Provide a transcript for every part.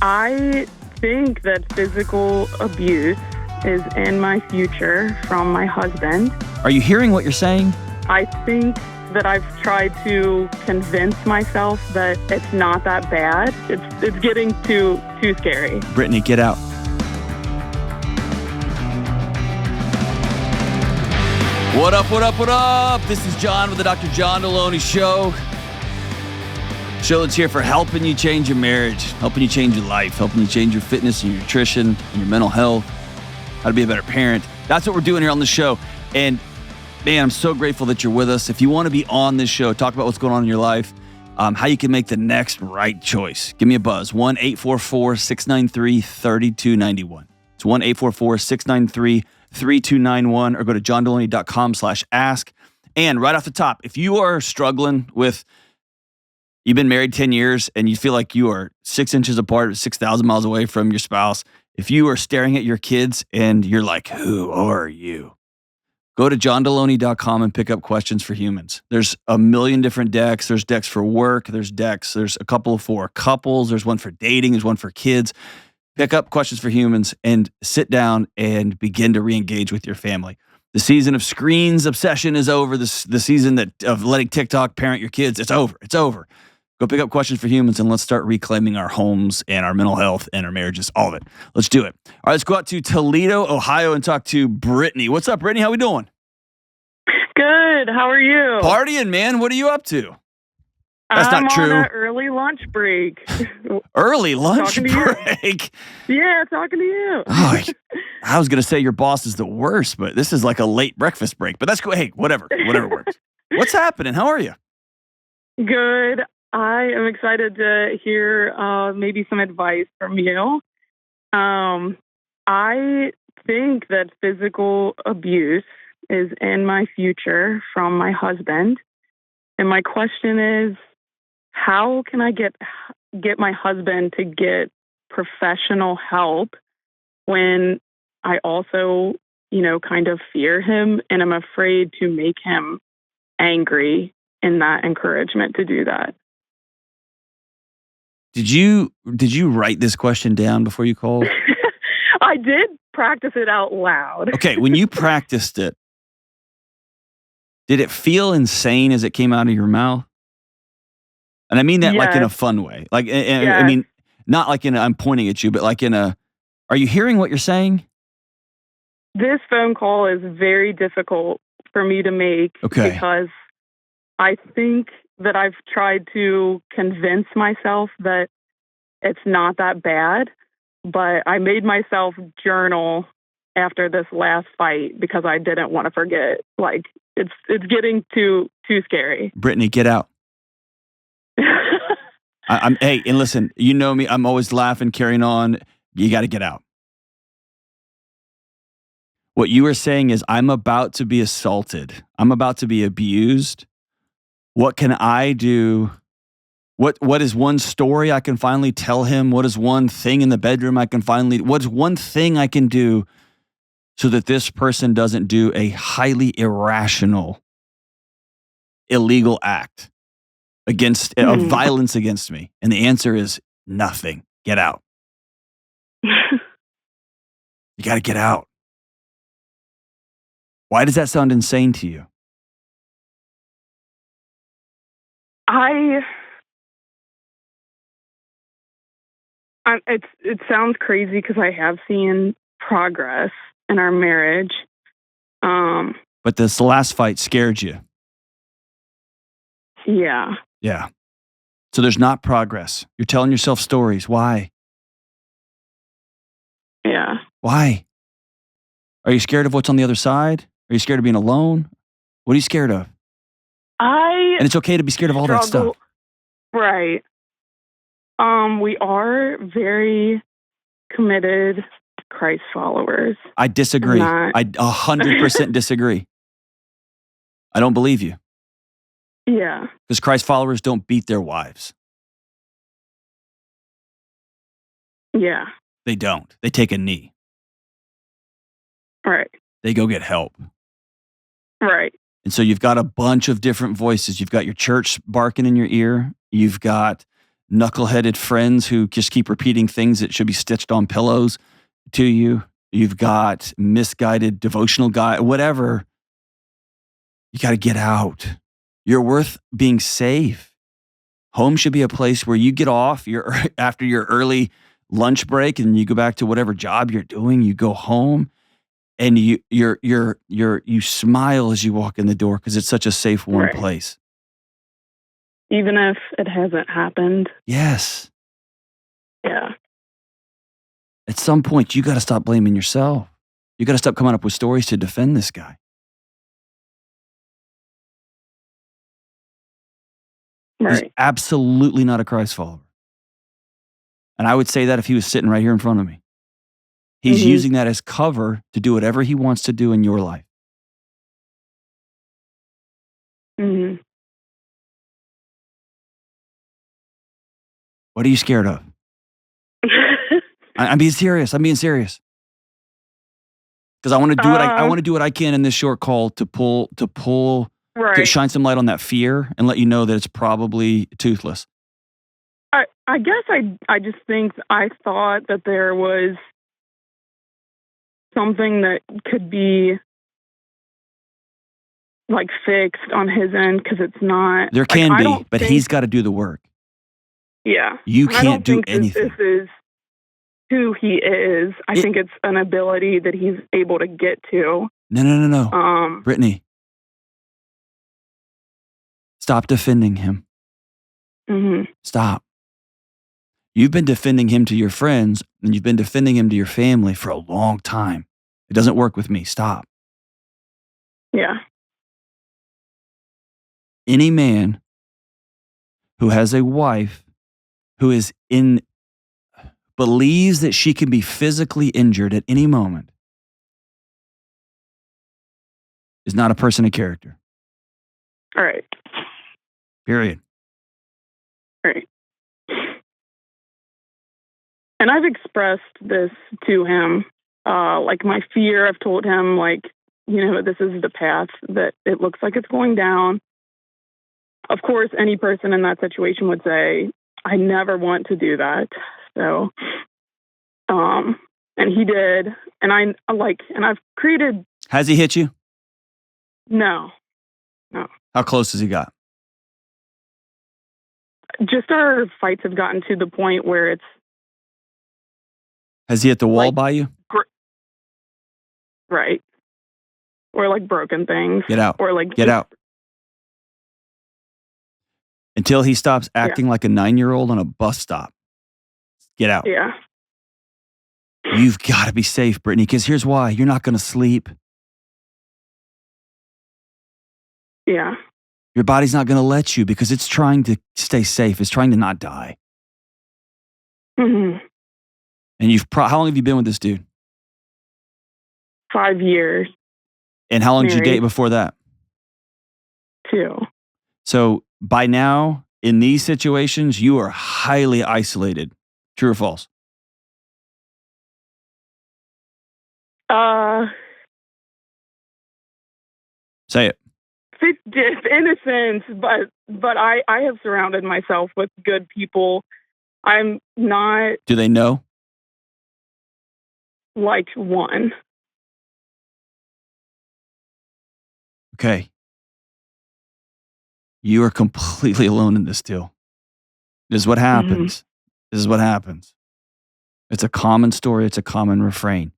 I think that physical abuse is in my future from my husband. Are you hearing what you're saying? I think that I've tried to convince myself that it's not that bad. It's getting too scary. Brittany, get out. What up, what up, what up? This is John with the Dr. John Delony Show. Show that's here for helping you change your marriage, helping you change your life, helping you change your fitness and your nutrition and your mental health, how to be a better parent. That's what we're doing here on the show. And man, I'm so grateful that you're with us. If you want to be on this show, talk about what's going on in your life, how you can make the next right choice, give me a buzz. 1-844-693-3291. It's 1-844-693-3291 or go to johndelony.com/ask. And right off the top, if you are struggling with, you've been married 10 years and you feel like you are 6 inches apart, 6,000 miles away from your spouse, if you are staring at your kids and you're like, who are you? Go to johndelony.com and pick up Questions for Humans. There's a million different decks. There's decks for work. There's a couple for couples. There's one for dating. There's one for kids. Pick up Questions for Humans and sit down and begin to re-engage with your family. The season of screens obsession is over. The season of letting TikTok parent your kids, it's over. It's over. Go pick up Questions for Humans and let's start reclaiming our homes and our mental health and our marriages, all of it. Let's do it. All right, let's go out to Toledo, Ohio and talk to Brittany. What's up, Brittany? How we doing? Good. How are you? Partying, man. What are you up to? That's not true. I'm on an early lunch break. Early lunch break? Yeah, talking to you. Oh, I was going to say your boss is the worst, but this is like a late breakfast break. But that's cool. Hey, whatever works. What's happening? How are you? Good. I am excited to hear maybe some advice from you. I think that physical abuse is in my future from my husband. And my question is, how can I get my husband to get professional help when I also, kind of fear him and I'm afraid to make him angry in that encouragement to do that? Did you write this question down before you called? I did practice it out loud. Okay, when you practiced it, did it feel insane as it came out of your mouth? And I mean that like in a fun way. Like, I mean, not like in a, I'm pointing at you, but like in a, are you hearing what you're saying? This phone call is very difficult for me to make because I think that I've tried to convince myself that it's not that bad, but I made myself journal after this last fight because I didn't want to forget. Like, it's getting too scary. Brittany, get out. Hey, and listen, you know me, I'm always laughing, carrying on. You got to get out. What you are saying is, I'm about to be assaulted. I'm about to be abused. What can I do? What is one story I can finally tell him? What is one thing in the bedroom what's one thing I can do so that this person doesn't do a highly irrational, illegal act of violence against me? And the answer is nothing. Get out. You got to get out. Why does that sound insane to you? It sounds crazy because I have seen progress in our marriage. But this last fight scared you. Yeah. Yeah. So there's not progress. You're telling yourself stories. Why? Yeah. Why? Are you scared of what's on the other side? Are you scared of being alone? What are you scared of? And it's okay to be scared of all that stuff. Right. We are very committed Christ followers. I disagree. I 100% disagree. I don't believe you. Yeah. Because Christ followers don't beat their wives. Yeah. They don't. They take a knee. Right. They go get help. Right. And so you've got a bunch of different voices. You've got your church barking in your ear. You've got knuckleheaded friends who just keep repeating things that should be stitched on pillows to you. You've got misguided devotional guy, whatever. You got to get out. You're worth being safe. Home should be a place where you get off after your early lunch break and you go back to whatever job you're doing. You go home and you smile as you walk in the door because it's such a safe, warm place. Even if it hasn't happened. Yes. Yeah. At some point, you got to stop blaming yourself. You got to stop coming up with stories to defend this guy. Right. He's absolutely not a Christ follower. And I would say that if he was sitting right here in front of me. He's using that as cover to do whatever he wants to do in your life. Mm-hmm. What are you scared of? I'm being serious. Because I want to do what I can in this short call to shine some light on that fear and let you know that it's probably toothless. I guess I just think I thought that there was something that could be like fixed on his end because it's not. There can be, but he's got to do the work. Yeah. You can't do anything. This is who he is. I think it's an ability that he's able to get to. No. Brittany, stop defending him. Mm-hmm. Stop. You've been defending him to your friends and you've been defending him to your family for a long time. It doesn't work with me. Stop. Yeah. Any man who has a wife who believes that she can be physically injured at any moment is not a person of character. All right. Period. Right. And I've expressed this to him, like my fear. I've told him, like, this is the path that it looks like it's going down. Of course, any person in that situation would say, I never want to do that. So, and he did. And I've created. Has he hit you? No. How close has he got? Just our fights have gotten to the point where it's. Has he hit the wall by you? Right. Or like broken things. Get out. Or like get out. Until he stops acting like a 9-year-old on a bus stop. Get out. Yeah. You've got to be safe, Brittany, because here's why. You're not going to sleep. Yeah. Your body's not going to let you because it's trying to stay safe. It's trying to not die. Mm-hmm. And how long have you been with this dude? 5 years. And how long did you date before that? 2. So by now, in these situations, you are highly isolated. True or false? Say it. Just innocence, but I have surrounded myself with good people. I'm not. Do they know? Like one. Okay. You are completely alone in this deal. This is what happens. This is what happens. It's a common story. It's a common refrain.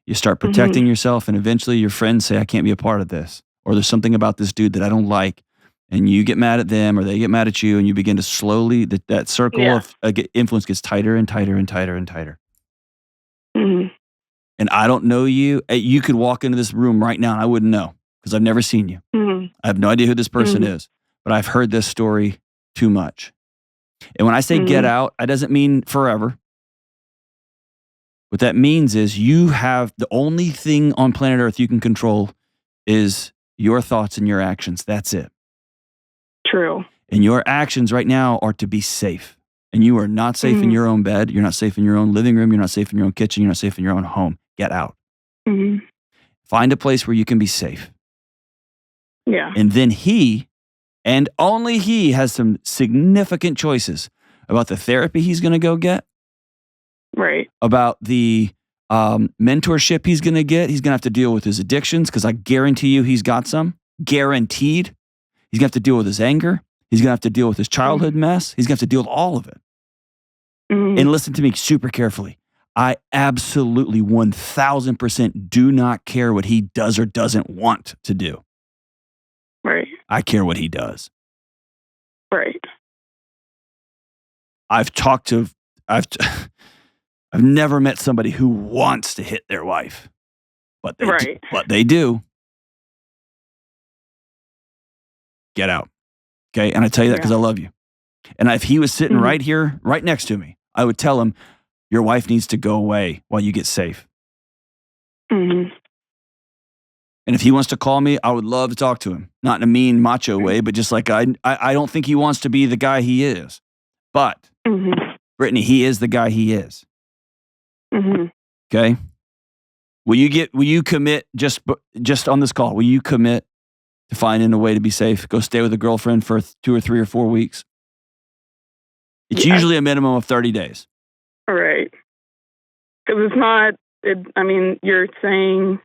You start protecting yourself, and eventually your friends say, I can't be a part of this. Or there's something about this dude that I don't like. And you get mad at them, or they get mad at you, and you begin to slowly, that circle of influence gets tighter and tighter and tighter and tighter. Mm-hmm. And I don't know you. You could walk into this room right now, and I wouldn't know because I've never seen you. Mm-hmm. I have no idea who this person is, but I've heard this story too much. And when I say get out, that doesn't mean forever. What that means is you have the only thing on planet Earth you can control is your thoughts and your actions. That's it. True. And your actions right now are to be safe. And you are not safe in your own bed. You're not safe in your own living room. You're not safe in your own kitchen. You're not safe in your own home. Get out. Mm-hmm. Find a place where you can be safe. Yeah. And then he, and only he, has some significant choices about the therapy he's going to go get, Right. about the mentorship he's going to get. He's going to have to deal with his addictions because I guarantee you he's got some. Guaranteed. He's going to have to deal with his anger. He's going to have to deal with his childhood mess. He's going to have to deal with all of it. And listen to me super carefully. I absolutely 1000% do not care what he does or doesn't want to do. Right. I care what he does. Right. I've never met somebody who wants to hit their wife, but they do. Get out. Okay. And I tell you that because I love you. And if he was sitting right here, right next to me, I would tell him, your wife needs to go away while you get safe. And if he wants to call me, I would love to talk to him. Not in a mean, macho way, but just like I don't think he wants to be the guy he is. But, Brittany, he is the guy he is. Okay? Will you commit just on this call, will you commit to finding a way to be safe? Go stay with a girlfriend for 2 or 3 or 4 weeks? It's usually a minimum of 30 days. Right. Because it's not, you're saying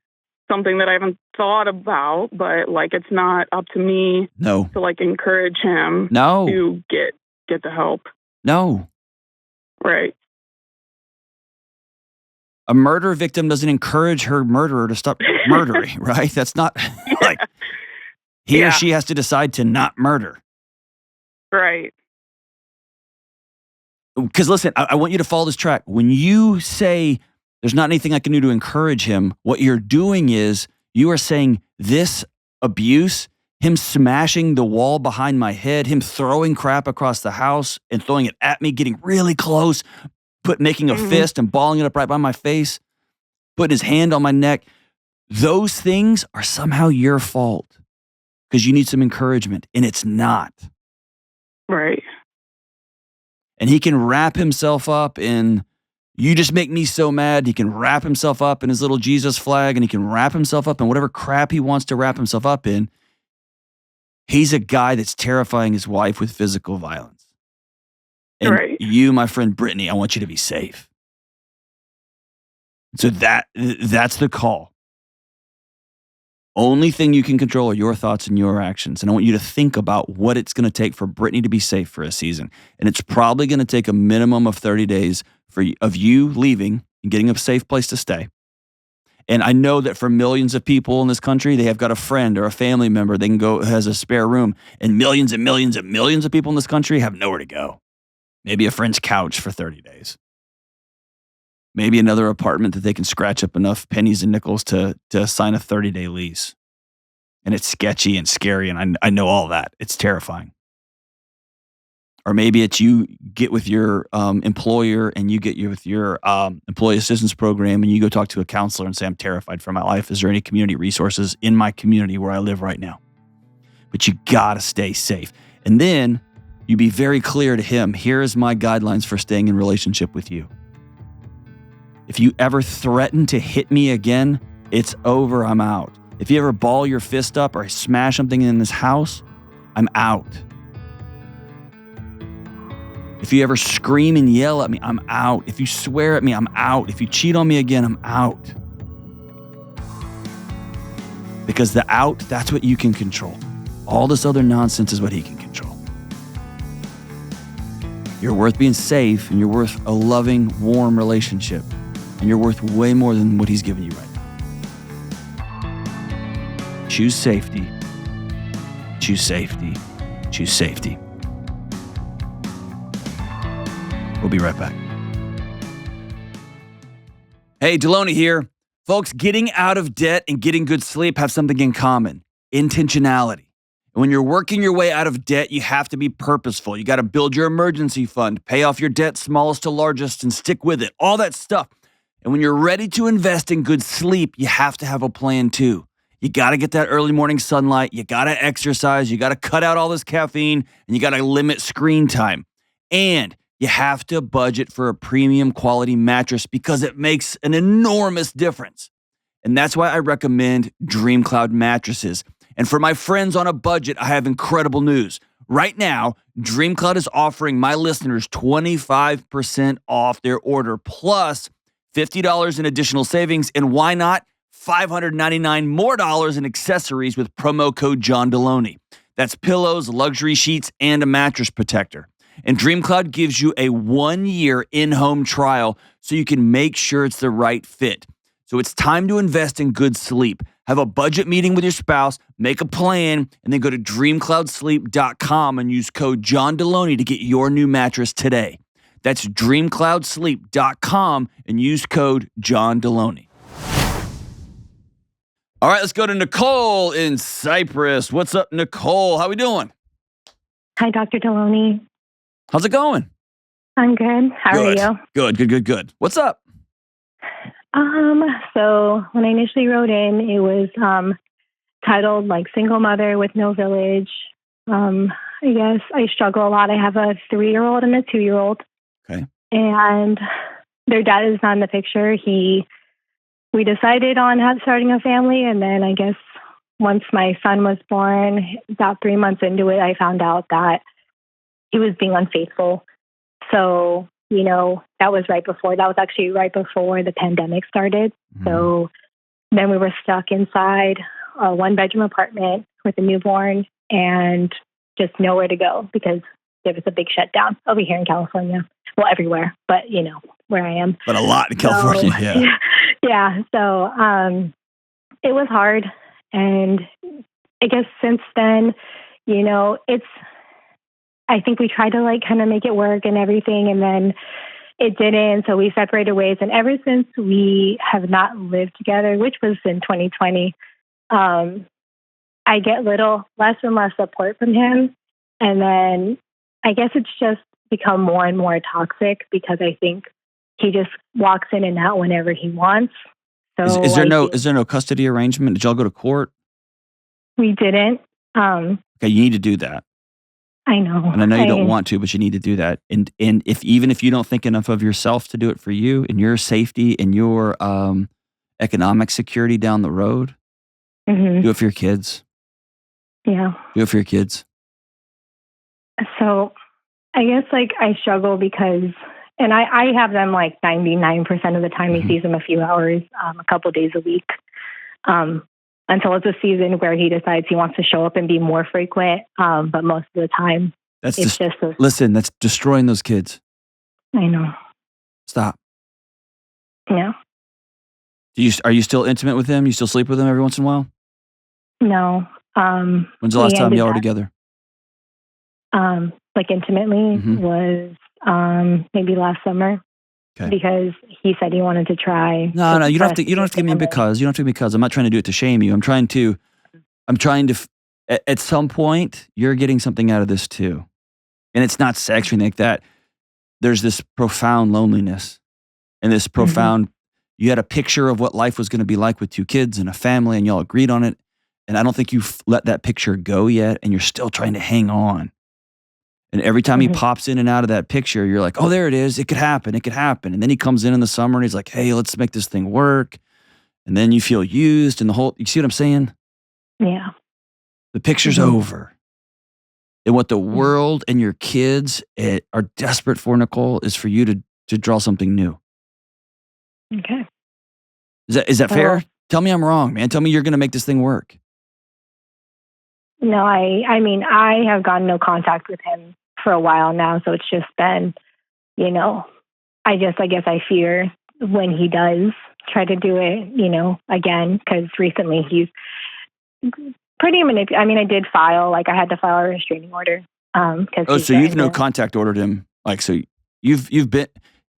something that I haven't thought about, but like it's not up to me to like encourage him to get the help. No. Right. A murder victim doesn't encourage her murderer to stop murdering, right? That's not like he or she has to decide to not murder. Right. Because listen, I want you to follow this track. When you say there's not anything I can do to encourage him, what you're doing is you are saying this abuse, him smashing the wall behind my head, him throwing crap across the house and throwing it at me, getting really close, making a fist and balling it up right by my face, putting his hand on my neck. Those things are somehow your fault because you need some encouragement, and it's not. Right. And he can wrap himself up in, you just make me so mad. He can wrap himself up in his little Jesus flag, and he can wrap himself up in whatever crap he wants to wrap himself up in. He's a guy that's terrifying his wife with physical violence. And you, my friend Brittany, I want you to be safe. So that's the call. Only thing you can control are your thoughts and your actions. And I want you to think about what it's going to take for Brittany to be safe for a season. And it's probably going to take a minimum of 30 days of you leaving and getting a safe place to stay. And I know that for millions of people in this country, they have got a friend or a family member they can go has a spare room. And millions and millions and millions of people in this country have nowhere to go. Maybe a friend's couch for 30 days. Maybe another apartment that they can scratch up enough pennies and nickels to sign a 30-day lease. And it's sketchy and scary, and I know all that. It's terrifying. Or maybe it's you get with your employer and you get with your employee assistance program and you go talk to a counselor and say, I'm terrified for my life. Is there any community resources in my community where I live right now? But you got to stay safe. And then you be very clear to him, here is my guidelines for staying in relationship with you. If you ever threaten to hit me again, it's over, I'm out. If you ever ball your fist up or smash something in this house, I'm out. If you ever scream and yell at me, I'm out. If you swear at me, I'm out. If you cheat on me again, I'm out. Because the out, that's what you can control. All this other nonsense is what he can control. You're worth being safe, and you're worth a loving, warm relationship. And you're worth way more than what he's giving you right now. Choose safety. Choose safety. Choose safety. We'll be right back. Hey, Delony here. Folks, getting out of debt and getting good sleep have something in common: intentionality. And when you're working your way out of debt, you have to be purposeful. You got to build your emergency fund, pay off your debt, smallest to largest, and stick with it. All that stuff. And when you're ready to invest in good sleep, you have to have a plan too. You got to get that early morning sunlight. You got to exercise. You got to cut out all this caffeine, and you got to limit screen time. And you have to budget for a premium quality mattress because it makes an enormous difference. And that's why I recommend Dream Cloud mattresses. And for my friends on a budget, I have incredible news. Right now, DreamCloud is offering my listeners 25% off their order, plus $50 in additional savings, and why not $599 more in accessories with promo code John Delony. That's pillows, luxury sheets, and a mattress protector. And DreamCloud gives you a 1-year in-home trial so you can make sure it's the right fit. So it's time to invest in good sleep. Have a budget meeting with your spouse, make a plan, and then go to dreamcloudsleep.com and use code John Delony to get your new mattress today. That's dreamcloudsleep.com and use code John Delony. All right, let's go to Nicole in Cyprus. What's up, Nicole? How we doing? Hi, Dr. Delony. How's it going? I'm good. How are you? Good. What's up? So when I initially wrote in, it was titled like single mother with no village. I guess I struggle a lot. I have a 3-year-old and a 2-year-old. Okay. And their dad is not in the picture. We decided on starting a family, and then I guess once my son was born, about 3 months into it, I found out that he was being unfaithful. So, that was actually right before the pandemic started. Mm-hmm. So then we were stuck inside a 1-bedroom apartment with a newborn and just nowhere to go because there was a big shutdown over here in California. Well, everywhere, but where I am. But a lot in California, yeah. Yeah. So it was hard. And I guess since then, I think we tried to kind of make it work and everything, and then it didn't. So we separated ways. And ever since we have not lived together, which was in 2020, I get less and less support from him. And then I guess it's just become more and more toxic because I think he just walks in and out whenever he wants. So is there no custody arrangement? Did y'all go to court? We didn't. Okay, you need to do that. I know. And I know you don't want to, but you need to do that. And even if you don't think enough of yourself to do it for you and your safety and your economic security down the road, mm-hmm. do it for your kids. Yeah. Do it for your kids. So I guess I struggle because, and I have them 99% of the time. Mm-hmm. He sees them a few hours, a couple days a week. Until it's a season where he decides he wants to show up and be more frequent. But most of the time, listen, that's destroying those kids. I know. Stop. Yeah. Are you still intimate with him? You still sleep with him every once in a while? No. When's the last time y'all were together? Intimately mm-hmm. was maybe last summer. Okay. Because he said he wanted to try. No, you don't have to give me a because. You don't have to give me because. I'm not trying to do it to shame you. I'm trying to, at some point, you're getting something out of this too. And it's not sex or anything like that. There's this profound loneliness and this profound, mm-hmm. You had a picture of what life was going to be like with 2 kids and a family and y'all agreed on it. And I don't think you've let that picture go yet. And you're still trying to hang on. And every time mm-hmm. he pops in and out of that picture, you're like, oh, there it is. It could happen. And then he comes in the summer and he's like, hey, let's make this thing work. And then you feel used and you see what I'm saying? Yeah. The picture's mm-hmm. over. And what the world and your kids are desperate for, Nicole, is for you to draw something new. Okay. Is that fair? Tell me I'm wrong, man. Tell me you're going to make this thing work. No, I mean, I have gotten no contact with him for a while now. So it's just been, I guess I fear when he does try to do it, again, because recently he's pretty manipulative. I mean, I did file, I had to file a restraining order. So you've no contact ordered him. So you've been,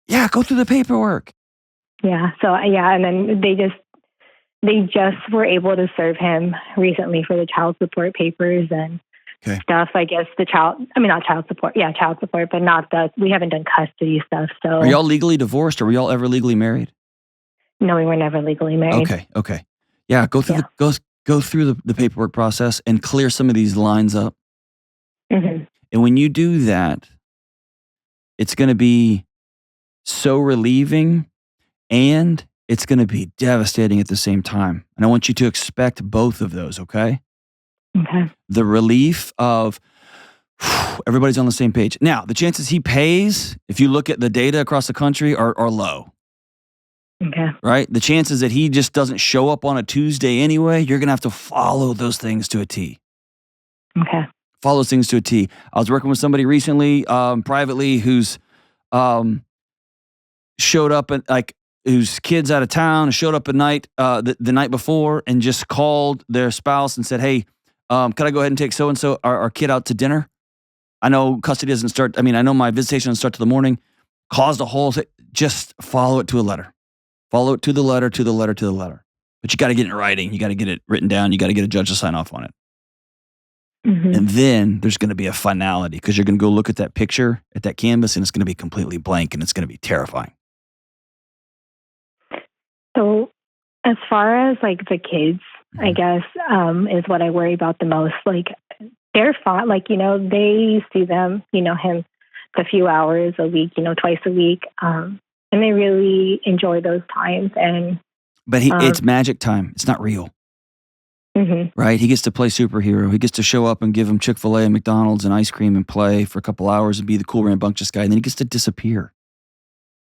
go through the paperwork. Yeah. So, and then they just were able to serve him recently for the child support papers and stuff. I guess not child support. Yeah, child support, but not we haven't done custody stuff. So are y'all legally divorced or were y'all ever legally married? No, we were never legally married. Okay. Yeah, go through go through the paperwork process and clear some of these lines up. Mm-hmm. And when you do that, it's going to be so relieving and it's going to be devastating at the same time. And I want you to expect both of those, okay? Okay. The relief of, Everybody's on the same page. Now, the chances he pays, if you look at the data across the country, are low. Okay. Right? The chances that he just doesn't show up on a Tuesday anyway, you're going to have to follow those things to a T. Okay. Follow those things to a T. I was working with somebody recently, privately, who's showed up at whose kid's out of town, showed up at night, the night before, and just called their spouse and said, "Hey, can I go ahead and take so and so our kid out to dinner? I know custody doesn't start. I know my visitation doesn't start till the morning." Caused a whole. Just follow it to a letter. Follow it to the letter, to the letter, to the letter. But you got to get it in writing. You got to get it written down. You got to get a judge to sign off on it. Mm-hmm. And then there's going to be a finality because you're going to go look at that picture, at that canvas, and it's going to be completely blank and it's going to be terrifying. So as far as like the kids, I guess, is what I worry about the most. Like they're fine. Like, they see them, him a few hours a week, twice a week. And they really enjoy those times. But it's magic time. It's not real. Mm-hmm. Right? He gets to play superhero. He gets to show up and give him Chick-fil-A and McDonald's and ice cream and play for a couple hours and be the cool rambunctious guy. And then he gets to disappear.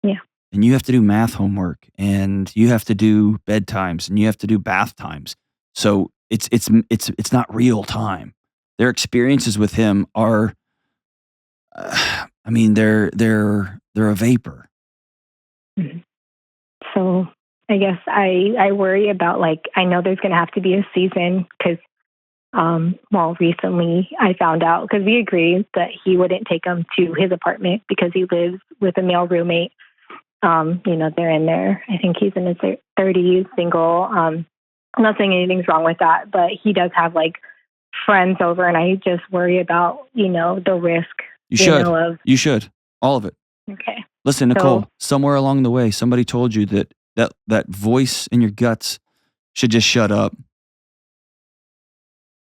Yeah. And you have to do math homework and you have to do bedtimes and you have to do bath times. So it's not real time. Their experiences with him are, they're a vapor. Mm-hmm. So I guess I worry about, I know there's going to have to be a season because, recently I found out, because we agreed that he wouldn't take him to his apartment because he lives with a male roommate. They're in there. I think he's in his 30s, single. I'm not saying anything's wrong with that, but he does have friends over, and I just worry about, the risk. You should. You should. All of it. Okay. Listen, Nicole, somewhere along the way, somebody told you that voice in your guts should just shut up.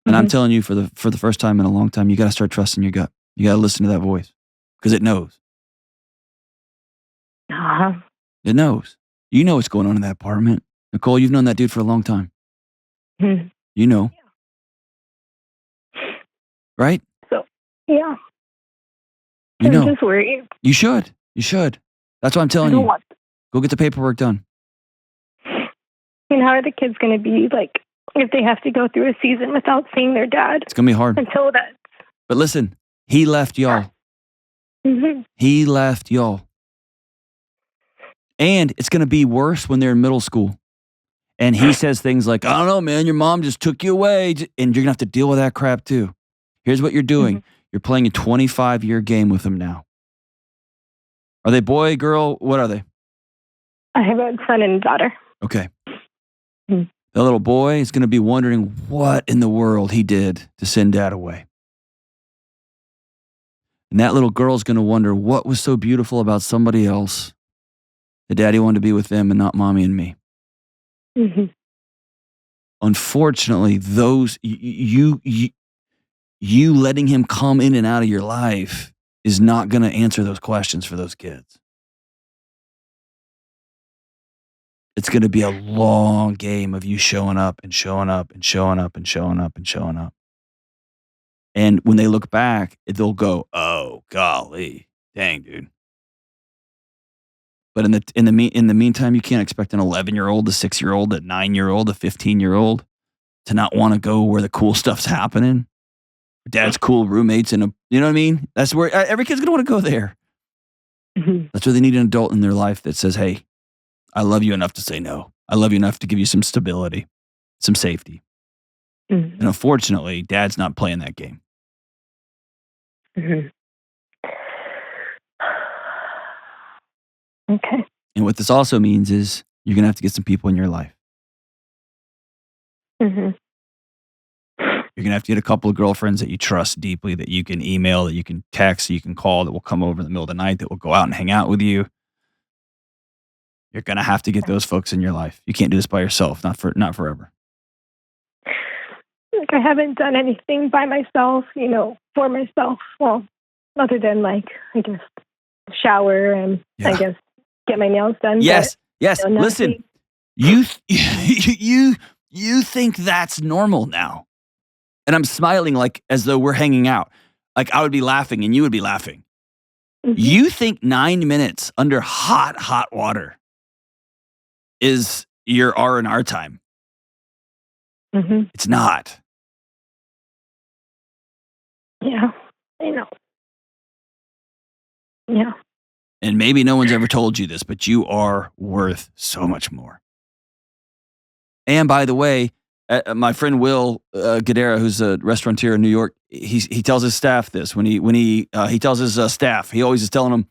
And I'm telling you, for the first time in a long time, you got to start trusting your gut. You got to listen to that voice because it knows. Uh-huh. It knows. You know what's going on in that apartment. Nicole, you've known that dude for a long time. Mm-hmm. You know. Right? So, yeah. I'm just worried. You should. That's why I'm telling you. Go get the paperwork done. And how are the kids going to be if they have to go through a season without seeing their dad? It's going to be hard. Until that. But listen, he left y'all. Mm-hmm. He left y'all. And it's going to be worse when they're in middle school. And he says things like, "I don't know, man, your mom just took you away." And you're going to have to deal with that crap too. Here's what you're doing. Mm-hmm. You're playing a 25-year game with him now. Are they boy, girl? What are they? I have a son and daughter. Okay. Mm-hmm. The little boy is going to be wondering what in the world he did to send dad away. And that little girl's going to wonder what was so beautiful about somebody else that daddy wanted to be with them and not mommy and me. Mm-hmm. Unfortunately, those you letting him come in and out of your life is not going to answer those questions for those kids. It's going to be a long game of you showing up and showing up and showing up and showing up and showing up. And when they look back, they'll go, "Oh, golly, dang, dude." But in the meantime, you can't expect an 11-year-old, a 6-year-old, a 9-year-old, a 15-year-old to not want to go where the cool stuff's happening. Dad's cool roommates you know what I mean? That's where every kid's going to want to go there. Mm-hmm. That's where they need an adult in their life that says, "Hey, I love you enough to say no. I love you enough to give you some stability, some safety." Mm-hmm. And unfortunately, dad's not playing that game. Mm-hmm. Okay. And what this also means is you're going to have to get some people in your life. Mm-hmm. You're going to have to get a couple of girlfriends that you trust deeply, that you can email, that you can text, that you can call, that will come over in the middle of the night, that will go out and hang out with you. You're going to have to get those folks in your life. You can't do this by yourself, not forever. I haven't done anything by myself, for myself. Well, other than I guess shower and I guess get my nails done. Yes. But, Listen, you think that's normal now. And I'm smiling as though we're hanging out. Like I would be laughing and you would be laughing. Mhm. You think 9 minutes under hot, hot water is your R&R time. Mhm. It's not. Yeah, I know. Yeah. And maybe no one's ever told you this, but you are worth so much more. And by the way, my friend Will Gadara, who's a restaurateur in New York, he tells his staff this when he tells his staff. He always is telling them,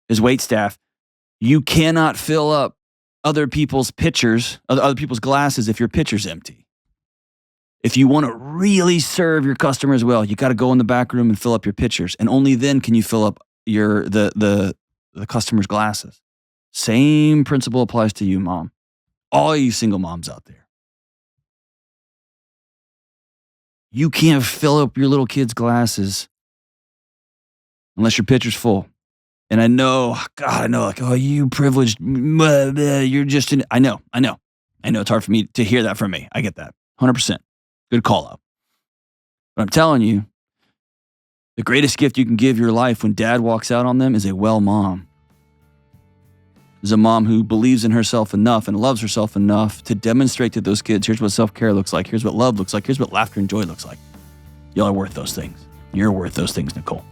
his wait staff, you cannot fill up other people's pitchers, other people's glasses if your pitcher's empty. If you want to really serve your customers well, you got to go in the back room and fill up your pitchers, and only then can you fill up the customer's glasses. Same principle applies to you, mom. All you single moms out there. You can't fill up your little kids' glasses unless your pitcher's full. And I know, like, oh, you privileged, you're just in, I know. It's hard for me to hear that from me. I get that. 100%. Good call out. But I'm telling you, the greatest gift you can give your life when dad walks out on them is a well mom. Is a mom who believes in herself enough and loves herself enough to demonstrate to those kids, here's what self-care looks like, here's what love looks like, here's what laughter and joy looks like. Y'all are worth those things. You're worth those things, Nicole.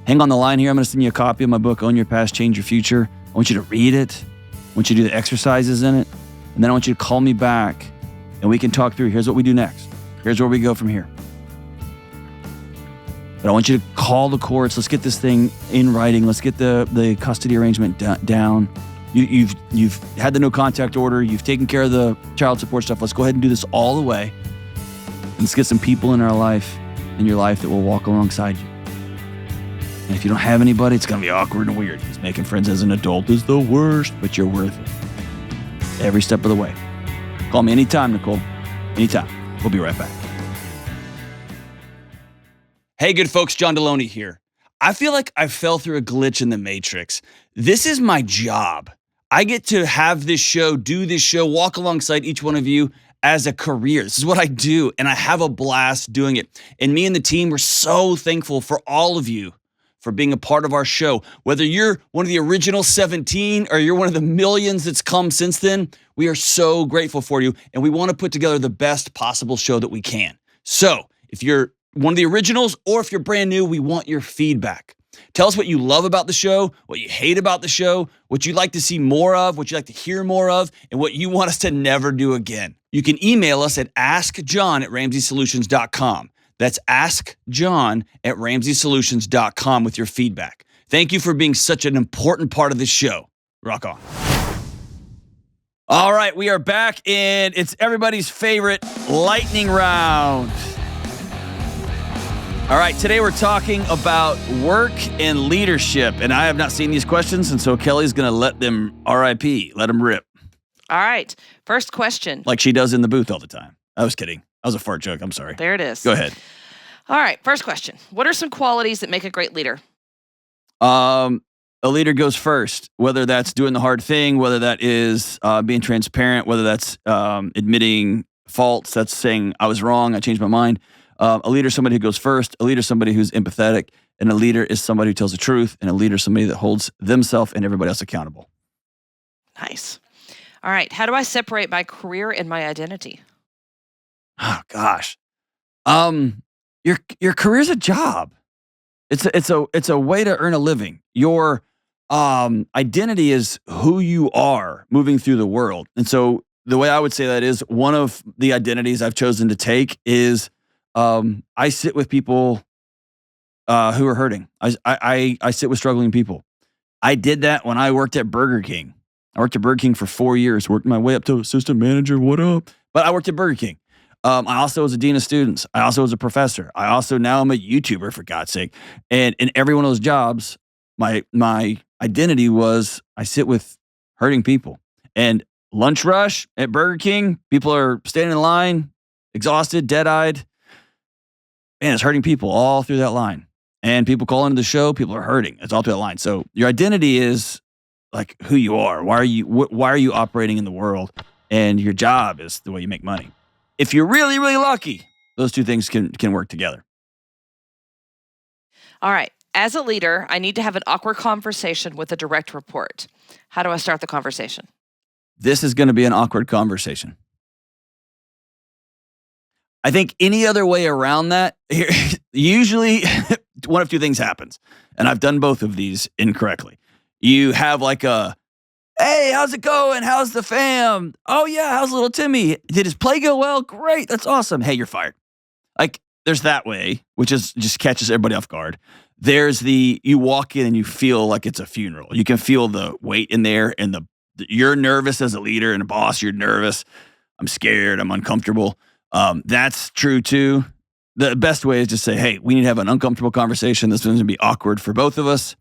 Hang on the line here. I'm going to send you a copy of my book, Own Your Past, Change Your Future. I want you to read it. I want you to do the exercises in it. And then I want you to call me back and we can talk through, here's what we do next. Here's where we go from here. But I want you to call the courts. Let's get this thing in writing. Let's get the custody arrangement down. You've had the no contact order. You've taken care of the child support stuff. Let's go ahead and do this all the way. And let's get some people in your life that will walk alongside you. And if you don't have anybody, it's going to be awkward and weird because making friends as an adult is the worst, but you're worth it. Every step of the way. Call me anytime, Nicole. Anytime. We'll be right back. Hey, good folks, John Delony here. I feel like I fell through a glitch in the Matrix. This is my job. I get to have this show, do this show, walk alongside each one of you as a career. This is what I do, and I have a blast doing it. And me and the team, we're so thankful for all of you for being a part of our show. Whether you're one of the original 17 or you're one of the millions that's come since then, we are so grateful for you, and we want to put together the best possible show that we can. So if you're one of the originals or if you're brand new, we want your feedback. Tell us what you love about the show, what you hate about the show, what you'd like to see more of, what you'd like to hear more of, and what you want us to never do again. You can email us at askjohn@ramseysolutions.com. That's askjohn@ramseysolutions.com with your feedback. Thank you for being such an important part of this show. Rock on. All right, we are back, and it's everybody's favorite lightning round. All right, today we're talking about work and leadership, and I have not seen these questions, and so Kelly's going to let them RIP, let them rip. All right, first question. Like she does in the booth all the time. I was kidding. That was a fart joke. I'm sorry. There it is. Go ahead. All right, first question. What are some qualities that make a great leader? A leader goes first, whether that's doing the hard thing, whether that is being transparent, whether that's admitting faults, that's saying I was wrong, I changed my mind. A leader is somebody who goes first. A leader is somebody who's empathetic. And a leader is somebody who tells the truth. And a leader is somebody that holds themselves and everybody else accountable. Nice. All right. How do I separate my career and my identity? Oh gosh. Your career's a job. It's a way to earn a living. Your identity is who you are moving through the world. And so the way I would say that is one of the identities I've chosen to take is I sit with people who are hurting. I sit with struggling people. I did that when I worked at Burger King. I worked at Burger King for 4 years, worked my way up to assistant manager. What up? But I worked at Burger King. I also was a dean of students. I also was a professor. I also now I'm a YouTuber, for God's sake. And in every one of those jobs, my identity was I sit with hurting people. And lunch rush at Burger King, people are standing in line, exhausted, dead-eyed. Man, it's hurting people all through that line. And people call into the show, people are hurting. It's all through that line. So your identity is like who you are. Why are you operating in the world? And your job is the way you make money. If you're really, really lucky, those two things can work together. All right. As a leader, I need to have an awkward conversation with a direct report. How do I start the conversation? This is going to be an awkward conversation. I think any other way around that, usually one of two things happens. And I've done both of these incorrectly. You have like a, hey, how's it going? How's the fam? Oh, yeah, how's little Timmy? Did his play go well? Great, that's awesome. Hey, you're fired. Like, there's that way, which is just catches everybody off guard. There's you walk in and you feel like it's a funeral. You can feel the weight in there, and you're nervous as a leader and a boss. You're nervous. I'm scared. I'm uncomfortable. That's true too. The best way is to say, hey, we need to have an uncomfortable conversation. This one's going to be awkward for both of us.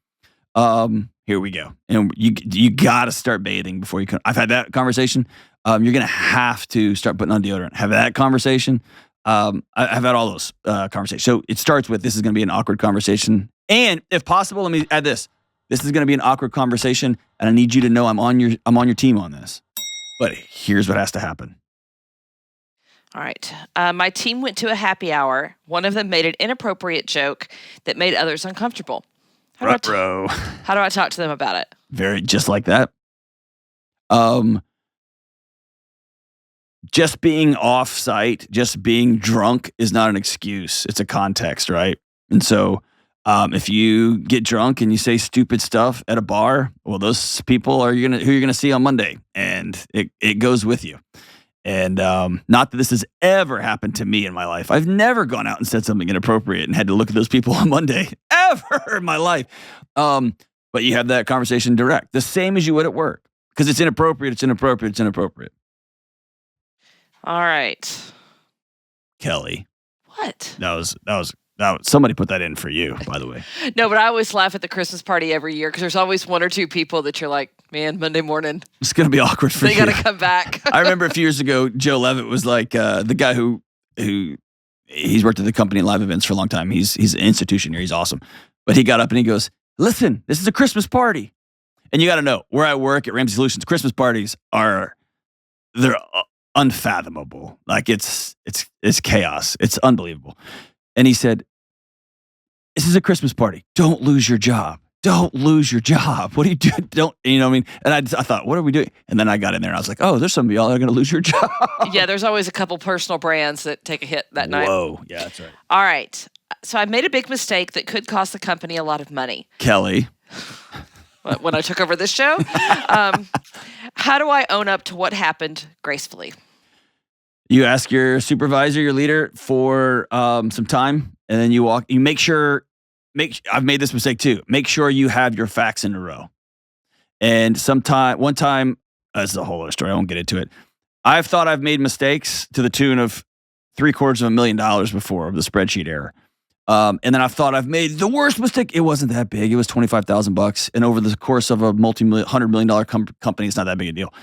Here we go. And you got to start bathing before you can. I've had that conversation. You're going to have to start putting on deodorant. Have that conversation. I've had all those conversations. So it starts with, this is going to be an awkward conversation. And if possible, let me add this. This is going to be an awkward conversation, and I need you to know I'm on your team on this. But here's what has to happen. All right. My team went to a happy hour. One of them made an inappropriate joke that made others uncomfortable. How do I talk to them about it? Very just like that. Just being off-site, just being drunk is not an excuse. It's a context, right? And so if you get drunk and you say stupid stuff at a bar, well, those people are who you're gonna see on Monday, and it goes with you. And not that this has ever happened to me in my life. I've never gone out and said something inappropriate and had to look at those people on Monday ever in my life. But you have that conversation direct, the same as you would at work, because it's inappropriate. It's inappropriate. It's inappropriate. All right. Kelly. What? That was somebody put that in for you, by the way. No, but I always laugh at the Christmas party every year because there's always one or two people that you're like, man, Monday morning. It's going to be awkward for you. They got to come back. I remember a few years ago, Joe Levitt was like the guy who he's worked at the company in live events for a long time. He's an institution here. He's awesome. But he got up and he goes, listen, this is a Christmas party. And you got to know, where I work at Ramsey Solutions, Christmas parties they're unfathomable. Like it's chaos. It's unbelievable. And he said, this is a Christmas party. Don't lose your job. Don't lose your job. What are you doing? Don't, you know what I mean? And I thought, what are we doing? And then I got in there and I was like, oh, there's some of y'all that are going to lose your job. Yeah, there's always a couple personal brands that take a hit that night. Whoa. Yeah, that's right. All right. So I made a big mistake that could cost the company a lot of money. Kelly. When I took over this show. How do I own up to what happened gracefully? You ask your supervisor, your leader, for some time, and then you make sure, I've made this mistake too. Make sure you have your facts in a row. And one time, this is a whole other story. I won't get into it. I've thought I've made mistakes to the tune of $750,000 before of the spreadsheet error. And then I thought I've made the worst mistake. It wasn't that big. It was $25,000. And over the course of a $100 million company, it's not that big a deal.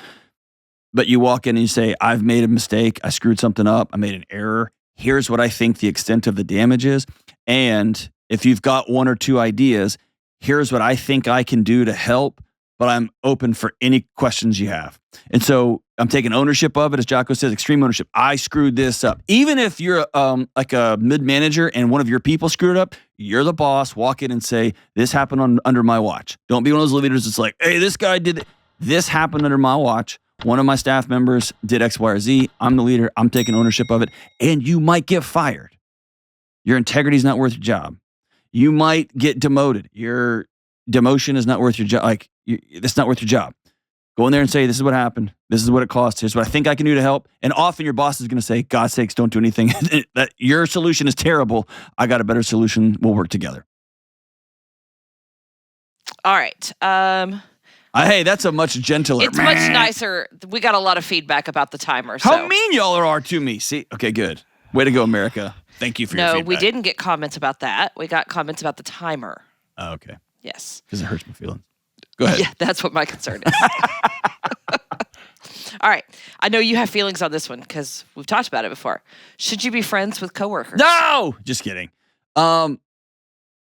But you walk in and you say, I've made a mistake. I screwed something up. I made an error. Here's what I think the extent of the damage is. And if you've got one or two ideas, here's what I think I can do to help, but I'm open for any questions you have. And so I'm taking ownership of it. As Jocko says, extreme ownership. I screwed this up. Even if you're like a mid-manager and one of your people screwed up, you're the boss. Walk in and say, this happened under my watch. Don't be one of those leaders that's like, hey, this guy did this happened under my watch. One of my staff members did X, Y, or Z. I'm the leader. I'm taking ownership of it. And you might get fired. Your integrity is not worth your job. You might get demoted. Your demotion is not worth your job. It's not worth your job. Go in there and say, this is what happened. This is what it cost. Here's what I think I can do to help. And often your boss is going to say, God's sakes, don't do anything. That your solution is terrible. I got a better solution. We'll work together. All right. Hey, that's a much gentler. It's much nicer. We got a lot of feedback about the timer. How mean y'all are to me. See? Okay, good. Way to go, America. Thank you for your feedback. No, we didn't get comments about that. We got comments about the timer. Oh, okay. Yes. Because it hurts my feelings. Go ahead. Yeah, that's what my concern is. All right. I know you have feelings on this one because we've talked about it before. Should you be friends with coworkers? No! Just kidding. All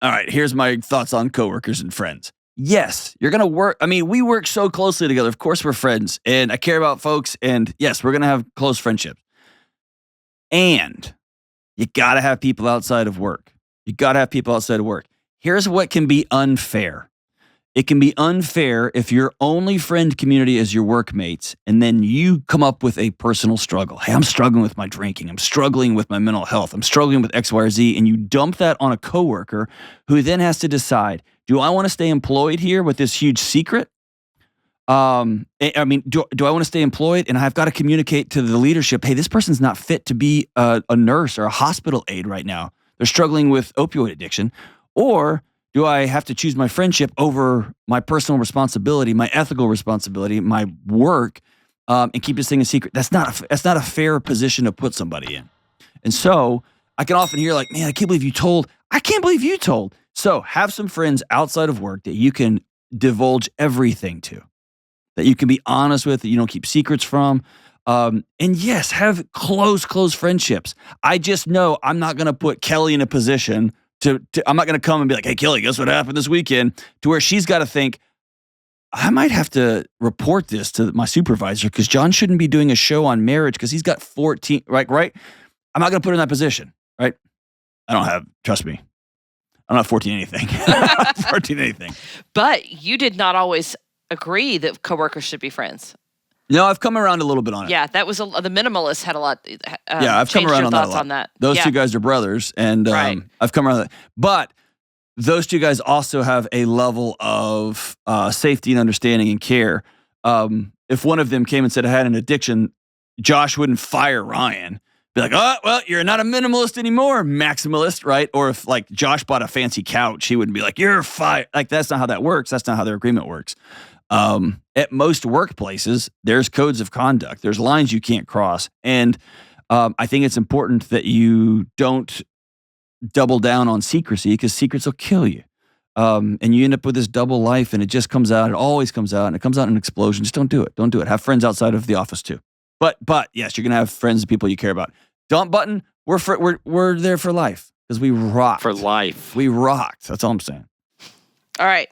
right, here's my thoughts on coworkers and friends. Yes, you're going to work. I mean, we work so closely together. Of course, we're friends, and I care about folks, and yes, we're going to have close friendships. And you got to have people outside of work. Here's what can be unfair. It can be unfair if your only friend community is your workmates, and then you come up with a personal struggle. Hey, I'm struggling with my drinking. I'm struggling with my mental health. I'm struggling with X, Y, or Z, and you dump that on a coworker who then has to decide, do I want to stay employed here with this huge secret? Do I want to stay employed? And I've got to communicate to the leadership, hey, this person's not fit to be a nurse or a hospital aide right now. They're struggling with opioid addiction. Or do I have to choose my friendship over my personal responsibility, my ethical responsibility, my work, and keep this thing a secret? That's not a fair position to put somebody in. And so I can often hear like, man, I can't believe you told. So have some friends outside of work that you can divulge everything to, that you can be honest with, that you don't keep secrets from. And yes, have close friendships. I just know I'm not going to put Kelly in a position I'm not going to come and be like, hey, Kelly, guess what happened this weekend? To where she's got to think, I might have to report this to my supervisor because John shouldn't be doing a show on marriage because he's got 14, right? I'm not going to put her in that position, right? Trust me, I'm not 14 anything. 14 anything. But you did not always agree that coworkers should be friends. No, I've come around a little bit on it. Yeah, that was the minimalists had a lot. I've come around on that. Those two guys are brothers, and right. I've come around that. But those two guys also have a level of safety and understanding and care. If one of them came and said I had an addiction, Josh wouldn't fire Ryan. Be like, oh, well, you're not a minimalist anymore, maximalist, right? Or if like Josh bought a fancy couch, he wouldn't be like, you're fired. Like that's not how that works. That's not how their agreement works. At most workplaces, there's codes of conduct. There's lines you can't cross. And I think it's important that you don't double down on secrecy because secrets will kill you. And you end up with this double life and it just comes out. It always comes out and it comes out in an explosion. Just don't do it. Don't do it. Have friends outside of the office too. But yes, you're going to have friends and people you care about. Dump button, we're there for life because we rocked. For life. We rocked. That's all I'm saying. All right.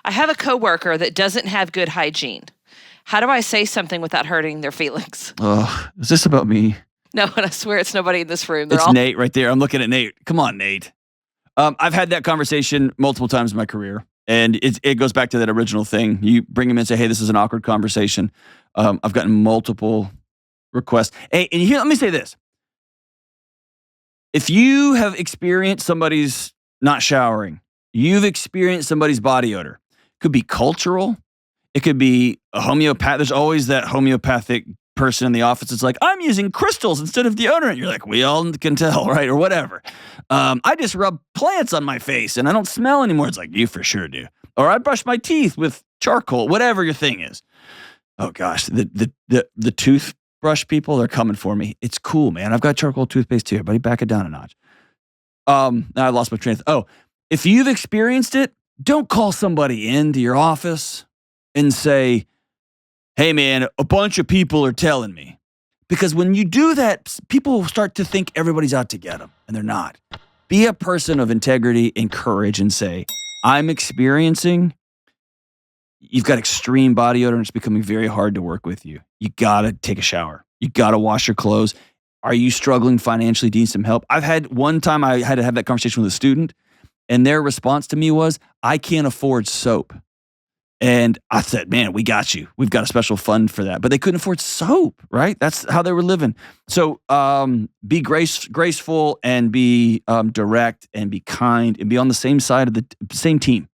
I have a coworker that doesn't have good hygiene. How do I say something without hurting their feelings? Oh, is this about me? No, and I swear it's nobody in this room. It's Nate right there. I'm looking at Nate. Come on, Nate. I've had that conversation multiple times in my career, and it goes back to that original thing. You bring him in and say, hey, this is an awkward conversation. I've gotten multiple requests. Hey, and here, let me say this. If you have experienced somebody's not showering, you've experienced somebody's body odor. It could be cultural. It could be a homeopath. There's always that homeopathic person in the office that's like, I'm using crystals instead of deodorant. You're like, we all can tell, right? Or whatever. I just rub plants on my face and I don't smell anymore. It's like, you for sure do. Or I brush my teeth with charcoal, whatever your thing is. Oh gosh, the toothbrush people are coming for me. It's cool, man. I've got charcoal toothpaste too, buddy. Back it down a notch. Now I lost my train of thought. If you've experienced it, don't call somebody into your office and say, hey man, a bunch of people are telling me. Because when you do that, people start to think everybody's out to get them, and they're not. Be a person of integrity and courage and say, I'm experiencing, you've got extreme body odor and it's becoming very hard to work with you. You got to take a shower. You got to wash your clothes. Are you struggling financially? Do you need some help? I've had one time I had to have that conversation with a student, and their response to me was, I can't afford soap. And I said, man, we got you. We've got a special fund for that. But they couldn't afford soap, right? That's how they were living. So be graceful and be direct and be kind and be on the same side of the same team.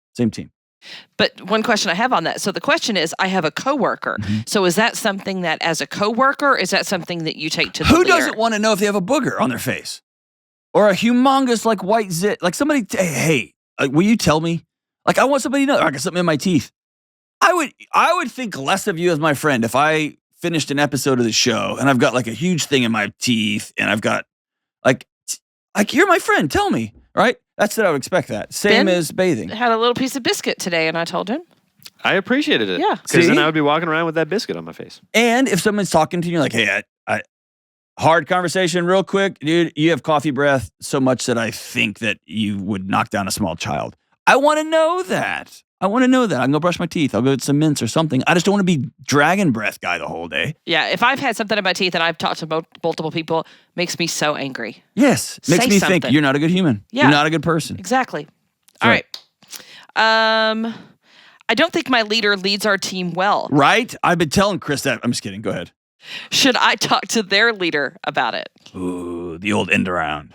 But one question I have on that. So the question is, I have a coworker. Mm-hmm. So is that something that as a coworker, is that something that you take to the Who doesn't want to know if they have a booger on their face? Or a humongous like white zit? Like somebody, hey, will you tell me? Like I want somebody to know I got something in my teeth. I would think less of you as my friend if I finished an episode of the show and I've got like a huge thing in my teeth and I've got like you're my friend. Tell me, right? That's what I would expect. That same Ben as bathing. Had a little piece of biscuit today, and I told him. I appreciated it. Yeah, because then I would be walking around with that biscuit on my face. And if someone's talking to you, like, hey, I hard conversation, real quick, dude. You have coffee breath so much that I think that you would knock down a small child. I want to know that. I can go brush my teeth. I'll go get some mints or something. I just don't want to be dragon breath guy the whole day. Yeah, if I've had something in my teeth and I've talked to multiple people, makes me so angry. Yes, makes me think you're not a good human. Yeah. You're not a good person. Exactly. All right. I don't think my leader leads our team well. Right? I've been telling Chris that. I'm just kidding. Go ahead. Should I talk to their leader about it? Ooh, the old end around.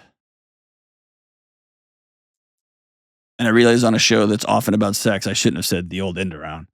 And I realize on a show that's often about sex, I shouldn't have said the old end around.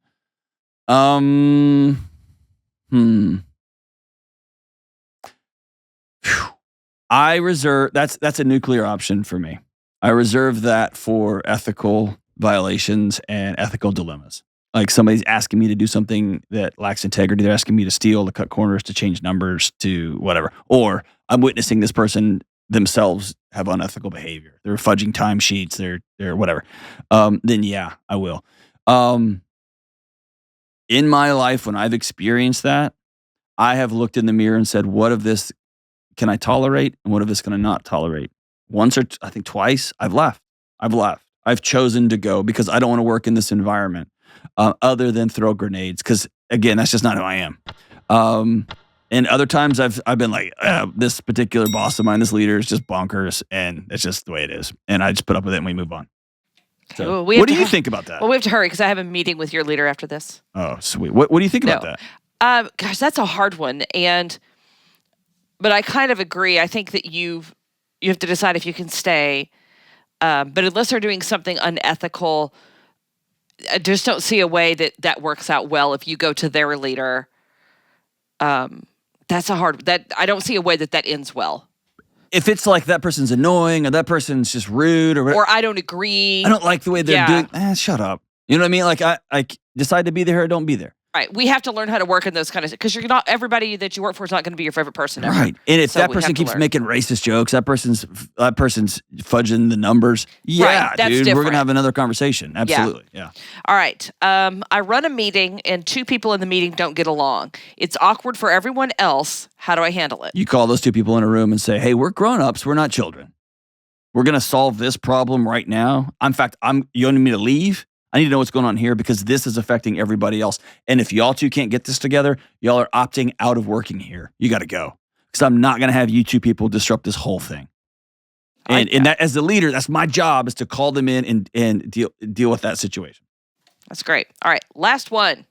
I reserve, that's a nuclear option for me. I reserve that for ethical violations and ethical dilemmas. Like somebody's asking me to do something that lacks integrity. They're asking me to steal, to cut corners, to change numbers, to whatever. Or I'm witnessing this person themselves have unethical behavior. They're fudging timesheets. They're whatever. Then yeah, I will. In my life, when I've experienced that, I have looked in the mirror and said, what of this can I tolerate? And what of this can I not tolerate? Once or I think twice, I've left. I've chosen to go because I don't want to work in this environment other than throw grenades. Because again, that's just not who I am. And other times I've been like, this particular boss of mine, this leader is just bonkers. And it's just the way it is. And I just put up with it and we move on. So, what do you think about that? Well, we have to hurry because I have a meeting with your leader after this. Oh, sweet. What do you think about that? Gosh, that's a hard one. But I kind of agree. I think that you have to decide if you can stay. But unless they're doing something unethical, I just don't see a way that works out well if you go to their leader. That's I don't see a way that ends well. If it's like that person's annoying or that person's just rude or I don't agree. I don't like the way they're doing. Shut up. You know what I mean? Like I decide to be there or don't be there. Right. We have to learn how to work in those kind of, because you're not, everybody that you work for is not going to be your favorite person ever. Right. And if that person keeps making racist jokes, that person's fudging the numbers. Yeah, right, that's dude, different. We're going to have another conversation. Absolutely. Yeah. All right. I run a meeting and two people in the meeting don't get along. It's awkward for everyone else. How do I handle it? You call those two people in a room and say, hey, we're grown-ups. We're not children. We're going to solve this problem right now. In fact, you want me to leave? I need to know what's going on here because this is affecting everybody else. And if y'all two can't get this together, y'all are opting out of working here. You got to go. Because I'm not going to have you two people disrupt this whole thing. And that, as the leader, that's my job, is to call them in and deal with that situation. That's great. All right. Last one.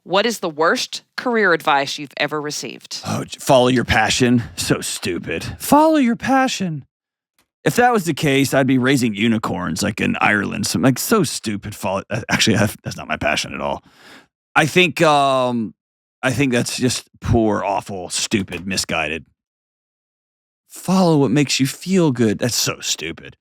What is the worst career advice you've ever received? Oh, follow your passion. So stupid. Follow your passion. If that was the case, I'd be raising unicorns like in Ireland. So stupid. Actually, that's not my passion at all. I think that's just poor, awful, stupid, misguided. Follow what makes you feel good. That's so stupid.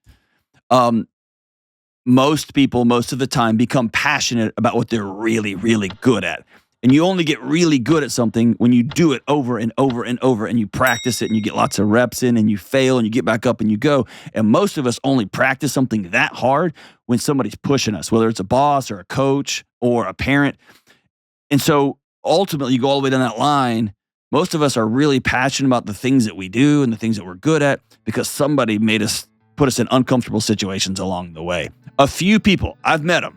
Most people, most of the time, become passionate about what they're really, really good at. And you only get really good at something when you do it over and over and over and you practice it and you get lots of reps in and you fail and you get back up and you go. And most of us only practice something that hard when somebody's pushing us, whether it's a boss or a coach or a parent. And so ultimately, you go all the way down that line. Most of us are really passionate about the things that we do and the things that we're good at because somebody put us in uncomfortable situations along the way. A few people, I've met them.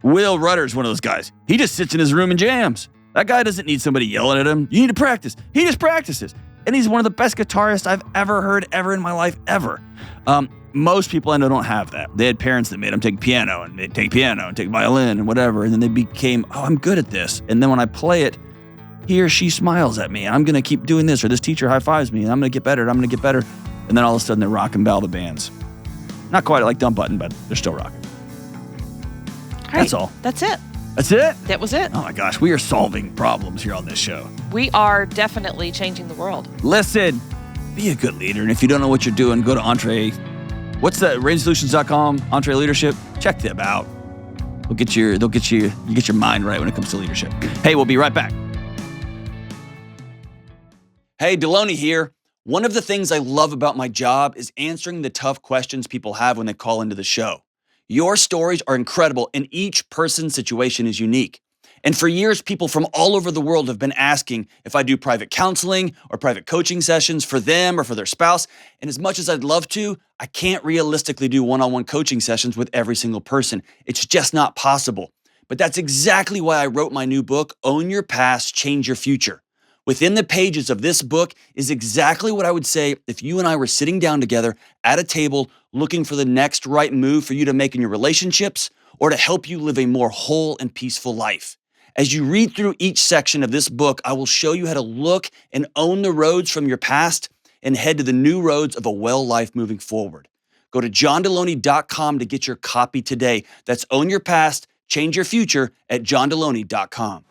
Will Rudder's one of those guys. He just sits in his room and jams. That guy doesn't need somebody yelling at him. You need to practice. He just practices. And he's one of the best guitarists I've ever heard ever in my life, ever. Most people I know don't have that. They had parents that made them take piano and they'd take piano and take violin and whatever. And then they became, I'm good at this. And then when I play it, he or she smiles at me. And I'm going to keep doing this. Or this teacher high fives me and I'm going to get better. And I'm going to get better. And then all of a sudden they're rocking ballad bands. Not quite like Dumb Button, but they're still rocking. Right. That's all. That's it. That's it? That was it. Oh my gosh, we are solving problems here on this show. We are definitely changing the world. Listen, be a good leader. And if you don't know what you're doing, go to Entree. What's that? RadianSolutions.com, Entree Leadership. Check them out. You get your mind right when it comes to leadership. Hey, we'll be right back. Hey, Delony here. One of the things I love about my job is answering the tough questions people have when they call into the show. Your stories are incredible, and each person's situation is unique. And for years, people from all over the world have been asking if I do private counseling or private coaching sessions for them or for their spouse. And as much as I'd love to, I can't realistically do one-on-one coaching sessions with every single person. It's just not possible. But that's exactly why I wrote my new book, Own Your Past, Change Your Future. Within the pages of this book is exactly what I would say if you and I were sitting down together at a table looking for the next right move for you to make in your relationships or to help you live a more whole and peaceful life. As you read through each section of this book, I will show you how to look and own the roads from your past and head to the new roads of a well life moving forward. Go to johndelony.com to get your copy today. That's Own Your Past, Change Your Future at johndelony.com.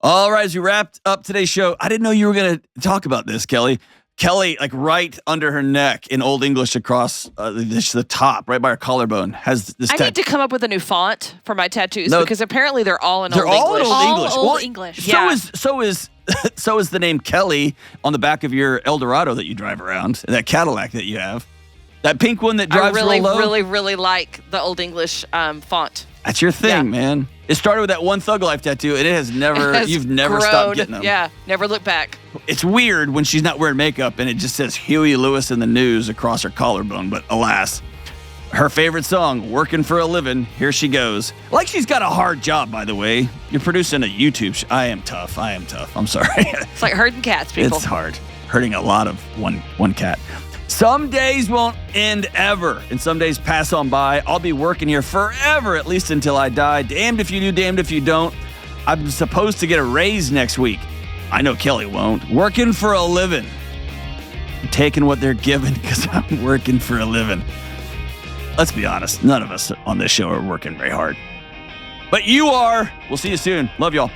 All right, as we wrapped up today's show, I didn't know you were going to talk about this, Kelly. Kelly, like right under her neck in Old English across the top, right by her collarbone, has this I need to come up with a new font for my tattoos because apparently they're all in Old English. English. Old English. Yeah. So is the name Kelly on the back of your Eldorado that you drive around, that Cadillac that you have. That pink one that drives I really, real low. really like the Old English font. That's your thing, man. It started with that one Thug Life tattoo, and it has never, you've never stopped getting them. Yeah, never look back. It's weird when she's not wearing makeup and it just says Huey Lewis in the news across her collarbone, but alas. Her favorite song, Working for a Living, here she goes. Like she's got a hard job, by the way. You're producing a YouTube I am tough. I'm sorry. It's like herding cats, people. It's hard. Hurting a lot of one cat. Some days won't end ever, and some days pass on by. I'll be working here forever, at least until I die. Damned if you do, damned if you don't. I'm supposed to get a raise next week. I know Kelly won't. Working for a living. I'm taking what they're giving because I'm working for a living. Let's be honest, none of us on this show are working very hard. But you are. We'll see you soon. Love y'all.